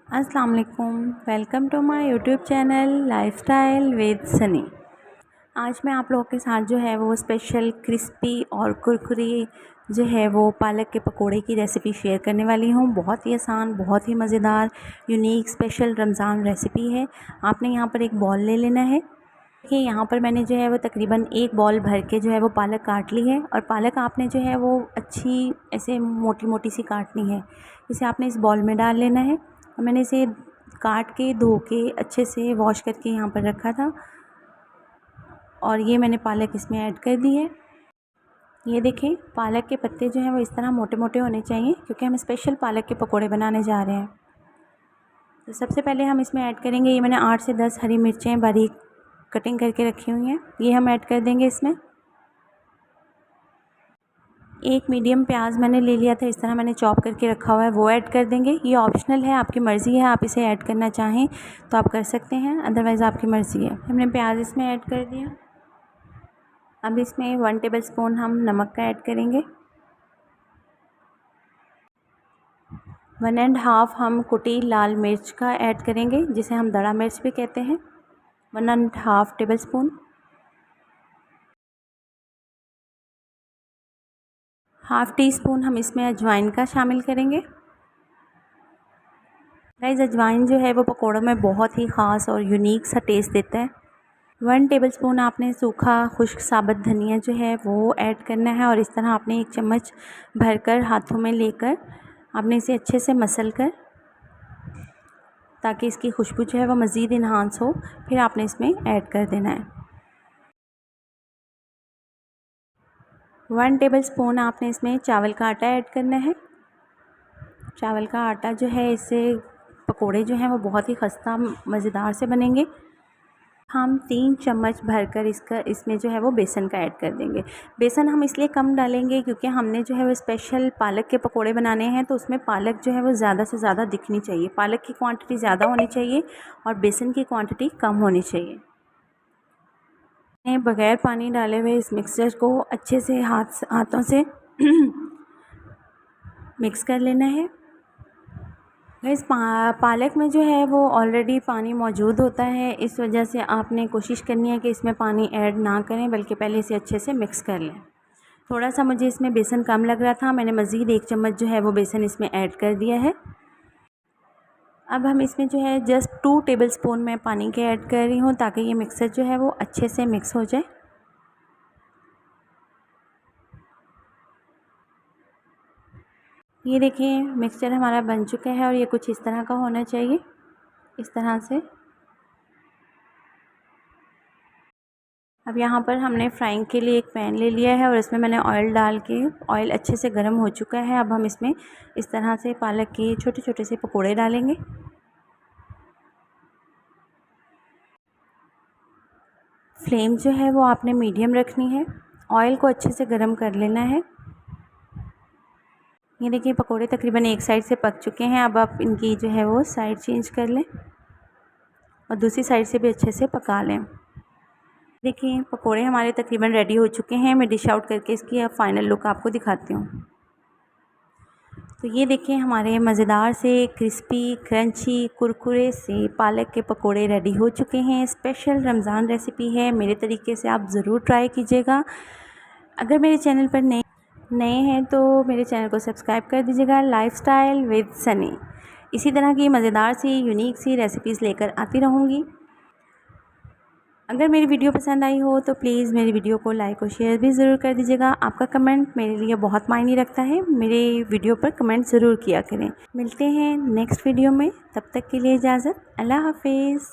अस्सलाम वालेकुम, welcome to my YouTube channel lifestyle with Sunny. आज मैं आप लोगों के साथ जो है वो स्पेशल क्रिस्पी और कुरकुरी जो है वो पालक के पकोड़े की रेसिपी शेयर करने वाली हूँ। बहुत ही आसान, बहुत ही मज़ेदार, यूनिक स्पेशल रमज़ान रेसिपी है। आपने यहाँ पर एक बॉल ले लेना है। देखिए यहाँ पर मैंने जो है वो तकरीबन एक बॉल भर के जो है वो पालक काट ली है। और पालक आपने जो है वो अच्छी ऐसे मोटी मोटी सी काटनी है। इसे आपने इस बॉल में डाल लेना है। और मैंने इसे काट के धो के अच्छे से वॉश करके यहाँ पर रखा था। और ये मैंने पालक इसमें ऐड कर दी है। ये देखें, पालक के पत्ते जो हैं वो इस तरह मोटे मोटे होने चाहिए, क्योंकि हम स्पेशल पालक के पकोड़े बनाने जा रहे हैं। तो सबसे पहले हम इसमें ऐड करेंगे, ये मैंने 8 से 10 हरी मिर्चें बारीक कटिंग करके रखी हुई हैं, ये हम ऐड कर देंगे इसमें। एक मीडियम प्याज मैंने ले लिया था, इस तरह मैंने चॉप करके रखा हुआ है, वो ऐड कर देंगे। ये ऑप्शनल है, आपकी मर्ज़ी है, आप इसे ऐड करना चाहें तो आप कर सकते हैं, अदरवाइज़ आपकी मर्ज़ी है। हमने प्याज इसमें ऐड कर दिया। अब इसमें 1 टेबलस्पून हम नमक का ऐड करेंगे। 1.5 हम कुटी लाल मिर्च का ऐड करेंगे, जिसे हम दड़ा मिर्च भी कहते हैं, 1.5 टेबलस्पून। हाफ़ टी स्पून हम इसमें अजवाइन का शामिल करेंगे। गाइस, अजवाइन जो है वो पकौड़ों में बहुत ही ख़ास और यूनिक सा टेस्ट देता है। 1 टेबलस्पून आपने सूखा खुश्क साबुत धनिया जो है वो ऐड करना है। और इस तरह आपने 1 चम्मच भरकर हाथों में लेकर आपने इसे अच्छे से मसल कर, ताकि इसकी खुशबू जो है वो मज़ीद इन्हांस हो, फिर आपने इसमें ऐड कर देना है। 1 टेबलस्पून आपने इसमें चावल का आटा ऐड करना है। चावल का आटा जो है, इससे पकोड़े जो हैं वो बहुत ही खस्ता मज़ेदार से बनेंगे। हम 3 चम्मच भरकर इसमें जो है वो बेसन का ऐड कर देंगे। बेसन हम इसलिए कम डालेंगे क्योंकि हमने जो है वो स्पेशल पालक के पकोड़े बनाने हैं, तो उसमें पालक जो है वो ज़्यादा से ज़्यादा दिखनी चाहिए। पालक की क्वांटिटी ज़्यादा होनी चाहिए और बेसन की क्वांटिटी कम होनी चाहिए। बग़ैर पानी डाले हुए इस मिक्सचर को अच्छे से हाथों से मिक्स कर लेना है। इस पालक में जो है वो ऑलरेडी पानी मौजूद होता है, इस वजह से आपने कोशिश करनी है कि इसमें पानी ऐड ना करें, बल्कि पहले इसे अच्छे से मिक्स कर लें। थोड़ा सा मुझे इसमें बेसन कम लग रहा था, मैंने मज़ीद 1 चम्मच जो है वो बेसन इसमें ऐड कर दिया है। अब हम इसमें जो है जस्ट 2 टेबलस्पून मैं पानी के ऐड कर रही हूँ, ताकि ये मिक्सर जो है वो अच्छे से मिक्स हो जाए। ये देखिए, मिक्सचर हमारा बन चुका है और ये कुछ इस तरह का होना चाहिए, इस तरह से। अब यहाँ पर हमने फ्राइंग के लिए एक पैन ले लिया है और इसमें मैंने ऑयल डाल के, ऑयल अच्छे से गर्म हो चुका है। अब हम इसमें इस तरह से पालक के छोटे छोटे से पकोड़े डालेंगे। फ्लेम जो है वो आपने मीडियम रखनी है। ऑयल को अच्छे से गर्म कर लेना है। ये देखिए, पकोड़े तकरीबन एक साइड से पक चुके हैं। अब आप इनकी जो है वो साइड चेंज कर लें और दूसरी साइड से भी अच्छे से पका लें। देखिए, पकोड़े हमारे तकरीबन रेडी हो चुके हैं। मैं डिश आउट करके इसकी अब फाइनल लुक आपको दिखाती हूँ। तो ये देखिए, हमारे मज़ेदार से क्रिस्पी क्रंची कुरकुरे से पालक के पकोड़े रेडी हो चुके हैं। स्पेशल रमज़ान रेसिपी है, मेरे तरीके से आप ज़रूर ट्राई कीजिएगा। अगर मेरे चैनल पर नए हैं तो मेरे चैनल को सब्सक्राइब कर दीजिएगा, लाइफस्टाइल विद सनी। इसी तरह की मज़ेदार सी यूनिक सी रेसिपीज़ लेकर आती रहूँगी। अगर मेरी वीडियो पसंद आई हो तो प्लीज़ मेरी वीडियो को लाइक और शेयर भी ज़रूर कर दीजिएगा। आपका कमेंट मेरे लिए बहुत मायने रखता है। मेरे वीडियो पर कमेंट ज़रूर किया करें। मिलते हैं नेक्स्ट वीडियो में, तब तक के लिए इजाज़त। अल्लाह हाफिज़।